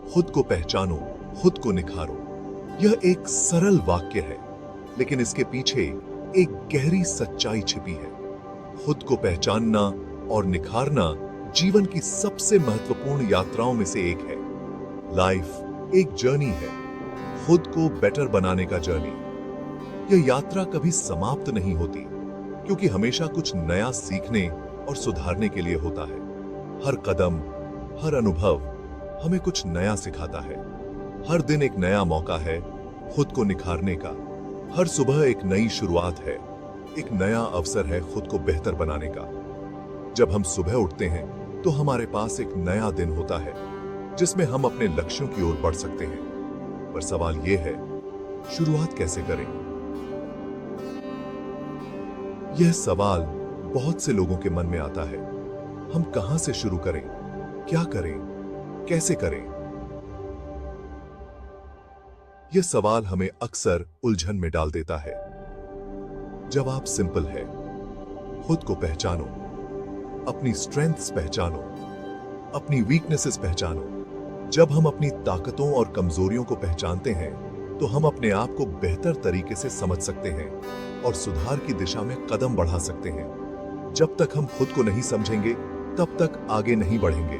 खुद को पहचानो, खुद को निखारो। यह एक सरल वाक्य है, लेकिन इसके पीछे एक गहरी सच्चाई छिपी है। खुद को पहचानना और निखारना जीवन की सबसे महत्वपूर्ण यात्राओं में से एक है। लाइफ एक जर्नी है, खुद को बेटर बनाने का जर्नी। यह यात्रा कभी समाप्त नहीं होती, क्योंकि हमेशा कुछ नया सीखने और सुधारने के लिए होता है। हर कदम, हर अनुभव हमें कुछ नया सिखाता है। हर दिन एक नया मौका है खुद को निखारने का। हर सुबह एक नई शुरुआत है, एक नया अवसर है खुद को बेहतर बनाने का। जब हम सुबह उठते हैं तो हमारे पास एक नया दिन होता है जिसमें हम अपने लक्ष्यों की ओर बढ़ सकते हैं। पर सवाल यह है, शुरुआत कैसे करें? यह सवाल बहुत से लोगों के मन में आता है। हम कहां से शुरू करें, क्या करें, कैसे करें? यह सवाल हमें अक्सर उलझन में डाल देता है। जवाब सिंपल है, खुद को पहचानो, अपनी स्ट्रेंथ्स पहचानो, अपनी वीकनेसेस पहचानो। जब हम अपनी ताकतों और कमजोरियों को पहचानते हैं तो हम अपने आप को बेहतर तरीके से समझ सकते हैं और सुधार की दिशा में कदम बढ़ा सकते हैं। जब तक हम खुद को नहीं समझेंगे तब तक आगे नहीं बढ़ेंगे।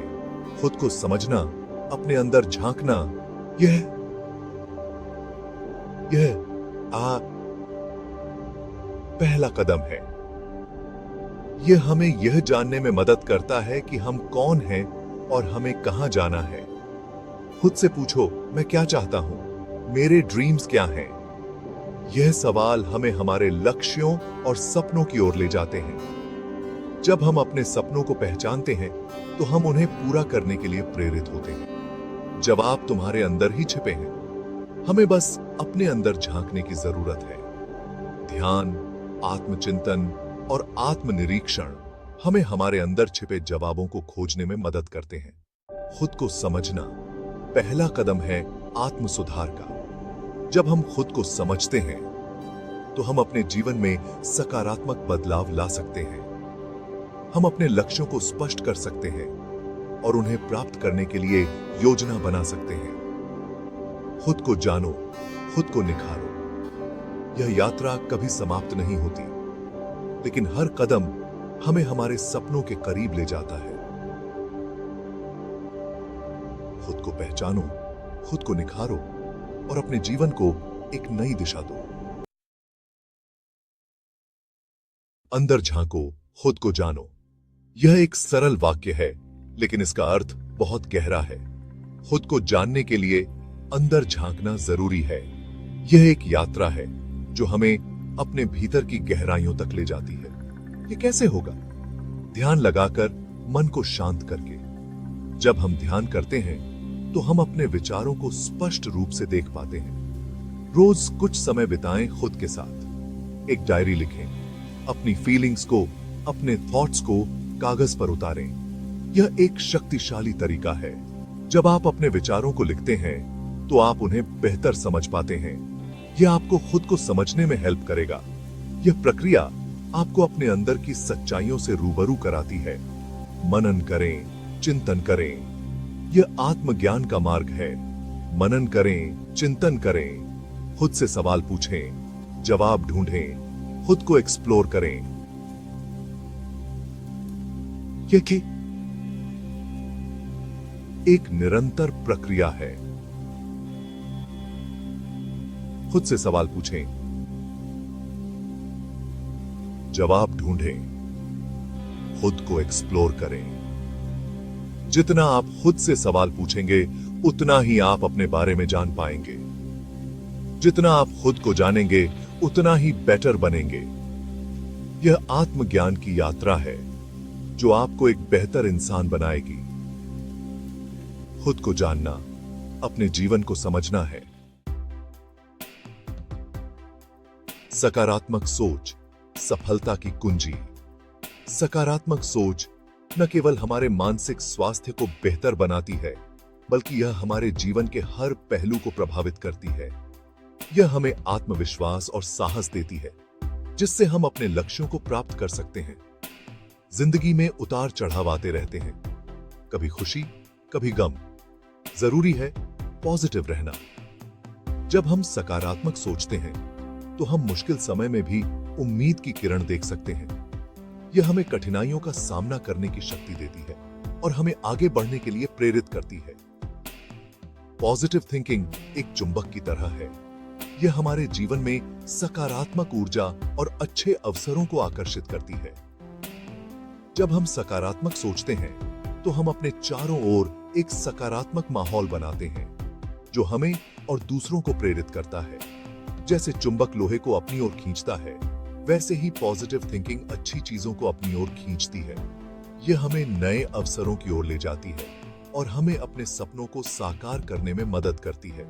खुद को समझना, अपने अंदर झांकना, यह पहला कदम है। यह हमें यह जानने में मदद करता है कि हम कौन हैं और हमें कहां जाना है। खुद से पूछो, मैं क्या चाहता हूं, मेरे ड्रीम्स क्या हैं? यह सवाल हमें हमारे लक्ष्यों और सपनों की ओर ले जाते हैं। जब हम अपने सपनों को पहचानते हैं तो हम उन्हें पूरा करने के लिए प्रेरित होते हैं। जवाब तुम्हारे अंदर ही छिपे हैं, हमें बस अपने अंदर झांकने की जरूरत है। ध्यान, आत्मचिंतन और आत्मनिरीक्षण हमें हमारे अंदर छिपे जवाबों को खोजने में मदद करते हैं। खुद को समझना पहला कदम है आत्म सुधार का। जब हम खुद को समझते हैं तो हम अपने जीवन में सकारात्मक बदलाव ला सकते हैं। हम अपने लक्ष्यों को स्पष्ट कर सकते हैं और उन्हें प्राप्त करने के लिए योजना बना सकते हैं। खुद को जानो, खुद को निखारो। यह यात्रा कभी समाप्त नहीं होती, लेकिन हर कदम हमें हमारे सपनों के करीब ले जाता है। खुद को पहचानो, खुद को निखारो और अपने जीवन को एक नई दिशा दो। अंदर झांको, खुद को जानो। यह एक सरल वाक्य है, लेकिन इसका अर्थ बहुत गहरा है। खुद को जानने के लिए अंदर झांकना जरूरी है। यह एक यात्रा है जो हमें अपने भीतर की गहराइयों तक ले जाती है। यह कैसे होगा? ध्यान लगाकर, मन को शांत करके। जब हम ध्यान करते हैं तो हम अपने विचारों को स्पष्ट रूप से देख पाते हैं। रोज कुछ समय बिताएं खुद के साथ। एक डायरी लिखें, अपनी फीलिंग्स को, अपने थॉट्स को कागज पर उतारें। यह एक शक्तिशाली तरीका है। जब आप अपने विचारों को लिखते हैं तो आप उन्हें बेहतर समझ पाते हैं। यह आपको खुद को समझने में हेल्प करेगा। यह प्रक्रिया आपको अपने अंदर की सच्चाइयों से रूबरू कराती है। मनन करें, चिंतन करें। यह आत्मज्ञान का मार्ग है। मनन करें, चिंतन करें, खुद से सवाल पूछें, जवाब ढूंढें, खुद को एक्सप्लोर करें। यह एक निरंतर प्रक्रिया है। खुद से सवाल पूछें, जवाब ढूंढें, खुद को एक्सप्लोर करें। जितना आप खुद से सवाल पूछेंगे उतना ही आप अपने बारे में जान पाएंगे। जितना आप खुद को जानेंगे उतना ही बेटर बनेंगे। यह आत्मज्ञान की यात्रा है जो आपको एक बेहतर इंसान बनाएगी। खुद को जानना, अपने जीवन को समझना है। सकारात्मक सोच सफलता की कुंजी। सकारात्मक सोच न केवल हमारे मानसिक स्वास्थ्य को बेहतर बनाती है, बल्कि यह हमारे जीवन के हर पहलू को प्रभावित करती है। यह हमें आत्मविश्वास और साहस देती है, जिससे हम अपने लक्ष्यों को प्राप्त कर सकते हैं। जिंदगी में उतार चढ़ाव आते रहते हैं, कभी खुशी, कभी गम, जरूरी है पॉजिटिव रहना। जब हम सकारात्मक सोचते हैं तो हम मुश्किल समय में भी उम्मीद की किरण देख सकते हैं। यह हमें कठिनाइयों का सामना करने की शक्ति देती है और हमें आगे बढ़ने के लिए प्रेरित करती है। पॉजिटिव थिंकिंग एक चुंबक की तरह है। यह हमारे जीवन में सकारात्मक ऊर्जा और अच्छे अवसरों को आकर्षित करती है। जब हम सकारात्मक सोचते हैं तो हम अपने चारों ओर एक सकारात्मक माहौल बनाते हैं जो हमें और दूसरों को प्रेरित करता है। जैसे चुंबक लोहे को अपनी ओर खींचता है, वैसे ही पॉजिटिव थिंकिंग अच्छी चीजों को अपनी ओर खींचती है। यह हमें नए अवसरों की ओर ले जाती है और हमें अपने सपनों को साकार करने में मदद करती है।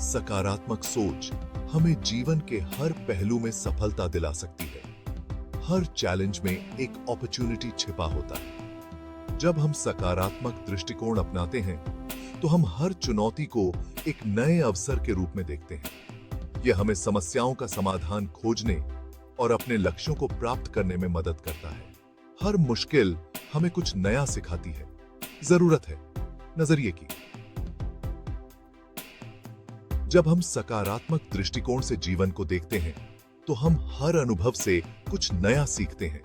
सकारात्मक सोच हमें जीवन के हर पहलू में सफलता दिला सकती है। हर चैलेंज में एक अपॉर्चुनिटी छिपा होता है। जब हम सकारात्मक दृष्टिकोण अपनाते हैं तो हम हर चुनौती को एक नए अवसर के रूप में देखते हैं। यह हमें समस्याओं का समाधान खोजने और अपने लक्ष्यों को प्राप्त करने में मदद करता है। हर मुश्किल हमें कुछ नया सिखाती है। जरूरत है नजरिए की। जब हम सकारात्मक दृष्टिकोण से जीवन को देखते हैं तो हम हर अनुभव से कुछ नया सीखते हैं।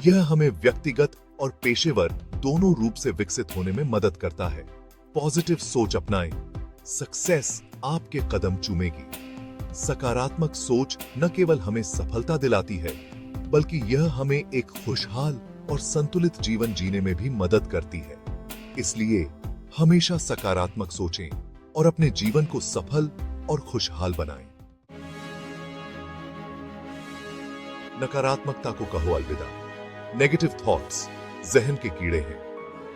यह हमें व्यक्तिगत और पेशेवर दोनों रूप से विकसित होने में मदद करता है। पॉजिटिव सोच अपनाएं, सक्सेस आपके कदम चूमेगी। सकारात्मक सोच न केवल हमें सफलता दिलाती है, बल्कि यह हमें एक खुशहाल और संतुलित जीवन जीने में भी मदद करती है। इसलिए हमेशा सकारात्मक सोचें और अपने जीवन को सफल और खुशहाल बनाएं। नकारात्मकता को कहो अलविदा। नेगेटिव थॉट्स जहन के कीड़े हैं।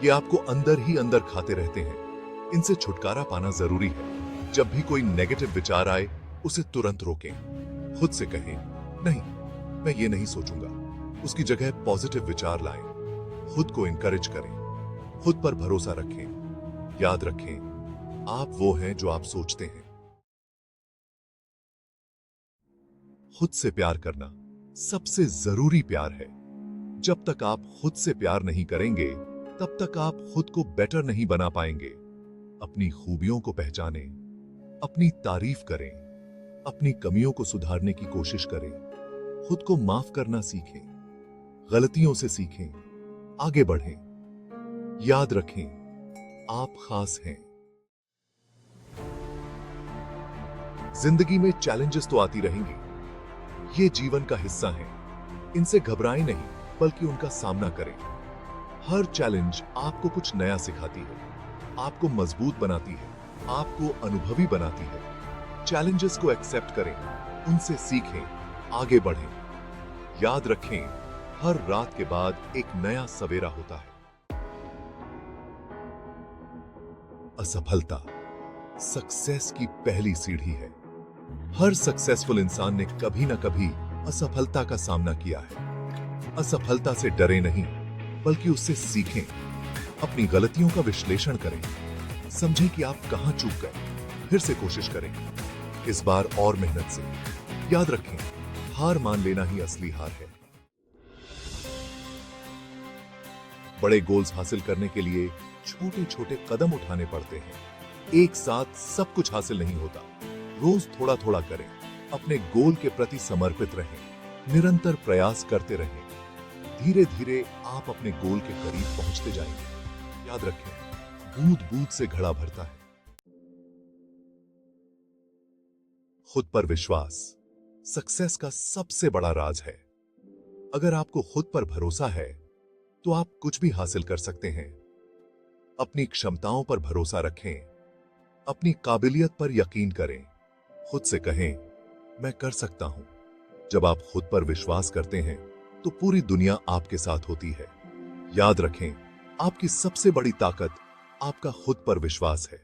ये आपको अंदर ही अंदर खाते रहते हैं। इनसे छुटकारा पाना जरूरी है। जब भी कोई नेगेटिव विचार आए, उसे तुरंत रोकें। खुद से कहें, नहीं, मैं ये नहीं सोचूंगा। उसकी जगह पॉजिटिव विचार लाएं। खुद को इंकरेज करें। खुद पर भरोसा रखें। याद रखें, आप वो हैं जो आप सोचते हैं। खुद से प्यार करना सबसे जरूरी प्यार है। जब तक आप खुद से प्यार नहीं करेंगे, तब तक आप खुद को बेटर नहीं बना पाएंगे। अपनी खूबियों को पहचानें, अपनी तारीफ करें, अपनी कमियों को सुधारने की कोशिश करें, खुद को माफ करना सीखें, गलतियों से सीखें, आगे बढ़ें। याद रखें, आप खास हैं। जिंदगी में चैलेंजेस तो आती रहेंगी। ये जीवन का हिस्सा है। इनसे घबराएं नहीं, बल्कि उनका सामना करें। हर चैलेंज आपको कुछ नया सिखाती है, आपको मजबूत बनाती है, आपको अनुभवी बनाती है। चैलेंजेस को एक्सेप्ट करें, उनसे सीखें, आगे बढ़ें। याद रखें, हर रात के बाद एक नया सवेरा होता है। असफलता सक्सेस की पहली सीढ़ी है। हर सक्सेसफुल इंसान ने कभी ना कभी असफलता का सामना किया है। असफलता से डरे नहीं, बल्कि उससे सीखें। अपनी गलतियों का विश्लेषण करें, समझें कि आप कहां चूक गए, फिर से कोशिश करें, इस बार और मेहनत से। याद रखें, हार मान लेना ही असली हार है। बड़े गोल्स हासिल करने के लिए छोटे छोटे कदम उठाने पड़ते हैं। एक साथ सब कुछ हासिल नहीं होता। रोज थोड़ा थोड़ा करें। अपने गोल के प्रति समर्पित रहें। निरंतर प्रयास करते रहें। धीरे धीरे आप अपने गोल के करीब पहुंचते जाएंगे। याद रखें, बूंद बूंद से घड़ा भरता है। खुद पर विश्वास सक्सेस का सबसे बड़ा राज है। अगर आपको खुद पर भरोसा है तो आप कुछ भी हासिल कर सकते हैं। अपनी क्षमताओं पर भरोसा रखें। अपनी काबिलियत पर यकीन करें। खुद से कहें, मैं कर सकता हूं। जब आप खुद पर विश्वास करते हैं तो पूरी दुनिया आपके साथ होती है। याद रखें, आपकी सबसे बड़ी ताकत आपका खुद पर विश्वास है।